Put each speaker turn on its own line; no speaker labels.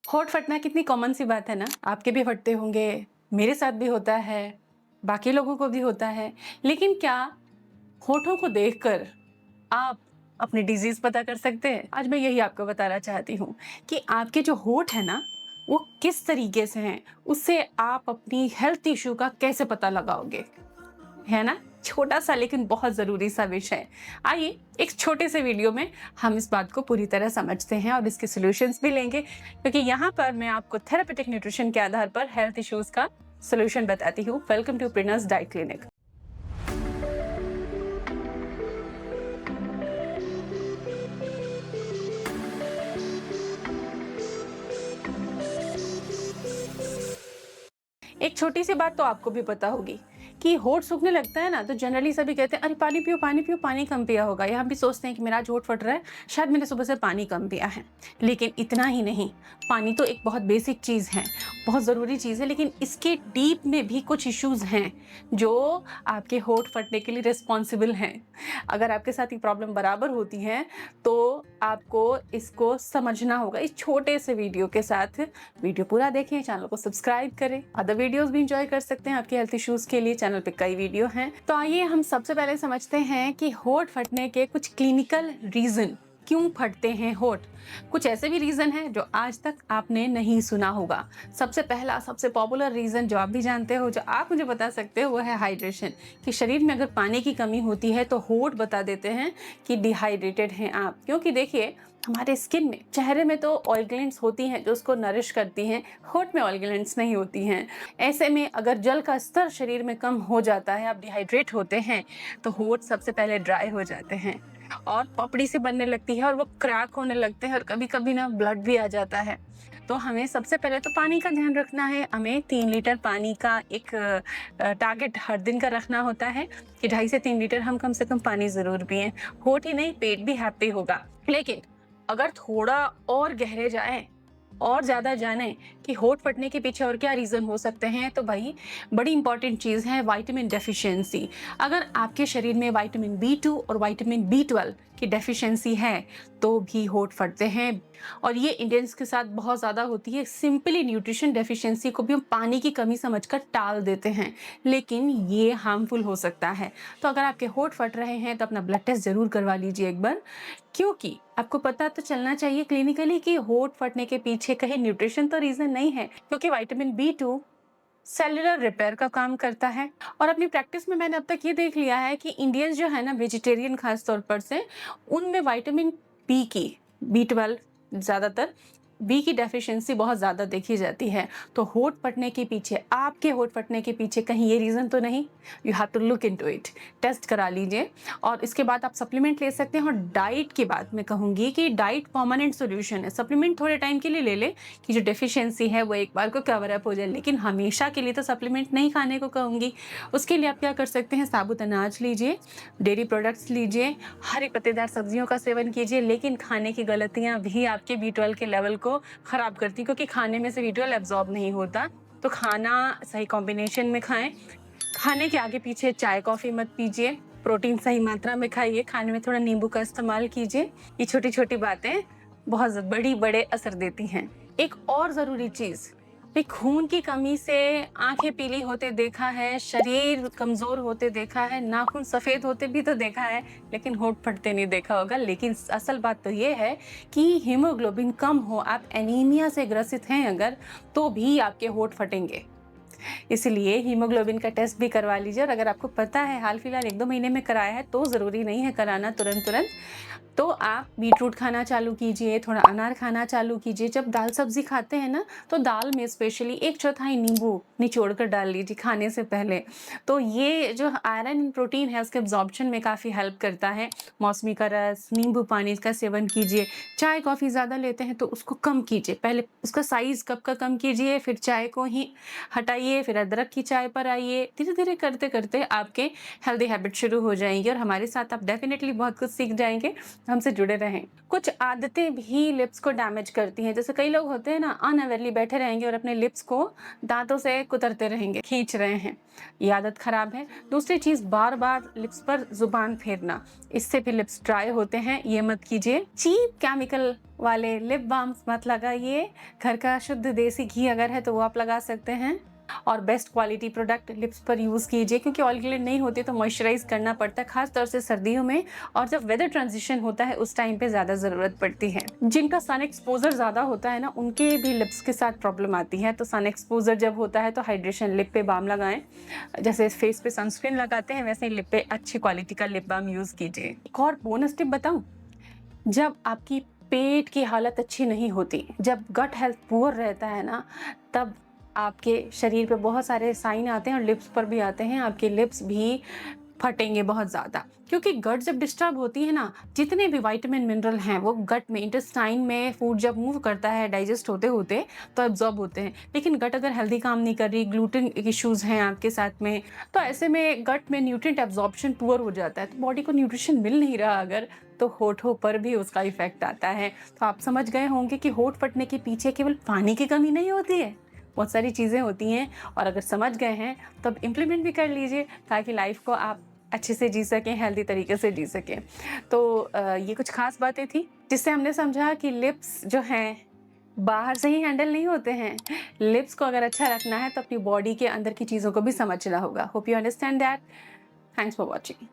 होंठ फटना कितनी कॉमन सी बात है ना। आपके भी फटते होंगे, मेरे साथ भी होता है, बाकी लोगों को भी होता है। लेकिन क्या होठों को देखकर आप अपनी डिजीज पता कर सकते हैं? आज मैं यही आपको बताना चाहती हूँ कि आपके जो होठ है ना, वो किस तरीके से हैं, उससे आप अपनी हेल्थ इश्यू का कैसे पता लगाओगे, है ना? छोटा-सा लेकिन बहुत ज़रूरी सा विषय है। आइए एक छोटे से वीडियो में हम इस बात को पूरी तरह समझते हैं और इसके सॉल्यूशंस भी लेंगे, क्योंकि यहाँ पर मैं आपको थेरेपेटिक न्यूट्रिशन के आधार पर हेल्थ इश्यूज़ का सॉल्यूशन बताती हूँ। Welcome to Prina's diet clinic. एक छोटी सी बात तो आपको भी पता होगी कि होठ सूखने लगता है ना, तो जनरली सभी कहते हैं अरे पानी पियो, पानी कम पिया होगा, या हम भी सोचते हैं कि मेरा आज होठ फट रहा है, शायद मैंने सुबह से पानी कम पिया है। लेकिन इतना ही नहीं, पानी तो एक बहुत बेसिक चीज़ है, बहुत ज़रूरी चीज़ है, लेकिन इसके डीप में भी कुछ इश्यूज़ हैं जो आपके होठ फटने के लिए रिस्पॉन्सिबल हैं। अगर आपके साथ ये प्रॉब्लम बराबर होती है तो आपको इसको समझना होगा। इस छोटे से वीडियो के साथ वीडियो पूरा देखें, चैनल को सब्सक्राइब करें, अदर वीडियोस भी इंजॉय कर सकते हैं। आपके हेल्थ इश्यूज के लिए चैनल पे कई वीडियो हैं। तो आइए हम सबसे पहले समझते हैं कि होठ फटने के कुछ क्लिनिकल रीजन, क्यों फटते हैं होठ। कुछ ऐसे भी रीजन हैं जो आज तक आपने नहीं सुना होगा। सबसे पहला, सबसे पॉपुलर रीजन जो आप भी जानते हो, जो आप मुझे बता सकते हो, वो है हाइड्रेशन। कि शरीर में अगर पानी की कमी होती है तो होठ बता देते हैं कि डिहाइड्रेटेड हैं आप। क्योंकि देखिए, हमारे स्किन में, चेहरे में तो ऑयल ग्लैंड्स होती हैं जो उसको नरिश करती हैं, होठ में ऑयल ग्लैंड्स नहीं होती हैं। ऐसे में अगर जल का स्तर शरीर में कम हो जाता है, आप डिहाइड्रेट होते हैं, तो होठ सबसे पहले ड्राई हो जाते हैं और पपड़ी से बनने लगती है और वो क्रैक होने लगते हैं और कभी कभी ना ब्लड भी आ जाता है। तो हमें सबसे पहले तो पानी का ध्यान रखना है। हमें 3 लीटर पानी का एक टारगेट हर दिन का रखना होता है कि 2.5 से 3 लीटर हम कम से कम पानी जरूर पिएं। होठ ही नहीं, पेट भी हैप्पी होगा। लेकिन अगर थोड़ा और गहरे जाएं और ज़्यादा जानें कि होठ फटने के पीछे और क्या रीज़न हो सकते हैं, तो भाई बड़ी इंपॉर्टेंट चीज़ है विटामिन डेफिशिएंसी। अगर आपके शरीर में विटामिन बी 2 और विटामिन बी 12 की डेफिशिएंसी है तो भी होठ फटते हैं। और ये इंडियंस के साथ बहुत ज़्यादा होती है। सिंपली न्यूट्रिशन डेफिशिएंसी को भी हम पानी की कमी समझकर टाल देते हैं, लेकिन ये हार्मफुल हो सकता है। तो अगर आपके होठ फट रहे हैं तो अपना ब्लड टेस्ट ज़रूर करवा लीजिए एक बार, क्योंकि आपको पता तो चलना चाहिए क्लिनिकली कि होठ फटने के पीछे कहीं न्यूट्रिशन तो रीजन नहीं है। क्योंकि विटामिन बी 2 सेलुलर रिपेयर का काम करता है। और अपनी प्रैक्टिस में मैंने अब तक ये देख लिया है कि इंडियंस जो है ना, वेजिटेरियन खास तौर पर से, उनमें विटामिन बी की, बी 12 ज़्यादातर, बी की डेफिशिएंसी बहुत ज़्यादा देखी जाती है। तो होठ फटने के पीछे, आपके होठ फटने के पीछे कहीं ये रीज़न तो नहीं? You have to look into it, test करा लीजिए। और इसके बाद आप सप्लीमेंट ले सकते हैं। और डाइट की बात मैं कहूँगी कि डाइट परमानेंट सोल्यूशन है। सप्लीमेंट थोड़े टाइम के लिए ले ले कि जो डेफिशिएंसी है वो एक बार को कवर अप हो जाए, लेकिन हमेशा के लिए तो सप्लीमेंट नहीं खाने को कहूँगी। उसके लिए आप क्या कर सकते हैं, साबुत अनाज लीजिए, डेयरी प्रोडक्ट्स लीजिए, हरी पत्तेदार सब्जियों का सेवन कीजिए। लेकिन खाने की गलतियाँ भी आपके बी 12 के लेवल को खराब करती, क्योंकि खाने में से बी 12 एब्जॉर्ब नहीं होता। तो खाना सही कॉम्बिनेशन में खाएं। खाने के आगे पीछे चाय कॉफ़ी मत पीजिए। प्रोटीन सही मात्रा में खाइए। खाने में थोड़ा नींबू का इस्तेमाल कीजिए। ये छोटी-छोटी बातें बहुत बड़ी बड़े असर देती हैं। एक और ज़रूरी चीज़, ये खून की कमी से आँखें पीली होते देखा है, शरीर कमज़ोर होते देखा है, नाखून सफ़ेद होते भी तो देखा है, लेकिन होठ फटते नहीं देखा होगा। लेकिन असल बात तो ये है कि हीमोग्लोबिन कम हो, आप एनीमिया से ग्रसित हैं अगर, तो भी आपके होठ फटेंगे। इसलिए हीमोग्लोबिन का टेस्ट भी करवा लीजिए। और अगर आपको पता है हाल फिलहाल 1-2 महीने में कराया है, तो ज़रूरी नहीं है कराना तुरंत तुरंत। तो आप बीटरूट खाना चालू कीजिए, थोड़ा अनार खाना चालू कीजिए। जब दाल सब्जी खाते हैं ना, तो दाल में स्पेशली 1/4 नींबू निचोड़ कर डाल लीजिए खाने से पहले। तो ये जो आयरन प्रोटीन है उसके एब्जॉर्प्शन में काफ़ी हेल्प करता है। मौसमी का रस, नींबू पानी का सेवन कीजिए। चाय कॉफ़ी ज़्यादा लेते हैं तो उसको कम कीजिए। पहले उसका साइज़ कप का कम कीजिए, फिर चाय को ही हटाइए आइए, फिर अदरक की चाय पर आइए। धीरे-धीरे करते-करते आपके हेल्दी हैबिट शुरू हो जाएँगी और हमारे साथ आप डेफ़िनेटली बहुत कुछ सीख जाएँगे। हमसे जुड़े रहें। कुछ आदतें भी लिप्स को डैमेज करती हैं। जैसे कई लोग होते हैं ना, अनअवेयरली बैठे रहेंगे और अपने लिप्स को दाँतों से कुतरते रहेंगे, खींच रहे हैं। ये आदत खराब है। दूसरी चीज़, बार-बार लिप्स पर ज़ुबान फेरना, इससे भी लिप्स ड्राई होते हैं, ये मत कीजिए। चीप केमिकल वाले लिप बाम्स मत लगाइए। घर का शुद्ध देसी घी अगर है तो वो आप लगा सकते हैं। और बेस्ट क्वालिटी प्रोडक्ट लिप्स पर यूज़ कीजिए, क्योंकि ऑयल ग्लैंड नहीं होती तो मॉइस्चराइज़ करना पड़ता है, ख़ास तौर से सर्दियों में, और जब वेदर ट्रांजिशन होता है उस टाइम पे ज़्यादा ज़रूरत पड़ती है। जिनका सन एक्सपोज़र ज़्यादा होता है ना, उनके भी लिप्स के साथ प्रॉब्लम आती है। तो सन एक्सपोज़र जब होता है तो हाइड्रेशन लिप पे बाम लगाएँ। जैसे फेस पे सनस्क्रीन लगाते हैं, वैसे ही लिप पे अच्छी क्वालिटी का लिप बाम यूज़ कीजिए। एक और बोनस टिप बताऊँ? जब आपकी पेट की हालत अच्छी नहीं होती, जब गट हेल्थ पुअर रहता है ना, तब आपके शरीर पे बहुत सारे साइन आते हैं और लिप्स पर भी आते हैं। आपके लिप्स भी फटेंगे बहुत ज़्यादा, क्योंकि गट जब डिस्टर्ब होती है ना, जितने भी विटामिन मिनरल हैं वो गट में, इंटेस्टाइन में फूड जब मूव करता है डाइजेस्ट होते-होते तो एब्ज़ॉर्ब होते हैं। लेकिन गट अगर हेल्दी काम नहीं कर रही, ग्लूटेन इश्यूज़ हैं आपके साथ में, तो ऐसे में गट में न्यूट्रिएंट एब्ज़ॉर्प्शन पुअर हो जाता है। तो बॉडी को न्यूट्रिशन मिल नहीं रहा अगर, तो होठों पर भी उसका इफ़ेक्ट आता है। तो आप समझ गए होंगे कि होठ फटने के पीछे केवल पानी की कमी नहीं होती है, बहुत सारी चीज़ें होती हैं। और अगर समझ गए हैं तो अब इम्प्लीमेंट भी कर लीजिए, ताकि लाइफ़ को आप अच्छे से जी सकें, हेल्दी तरीके से जी सकें। तो ये कुछ ख़ास बातें थी, जिससे हमने समझा कि लिप्स जो हैं, बाहर से ही हैंडल नहीं होते हैं। लिप्स को अगर अच्छा रखना है तो अपनी बॉडी के अंदर की चीज़ों को भी समझना होगा। Hope you understand that. Thanks for watching.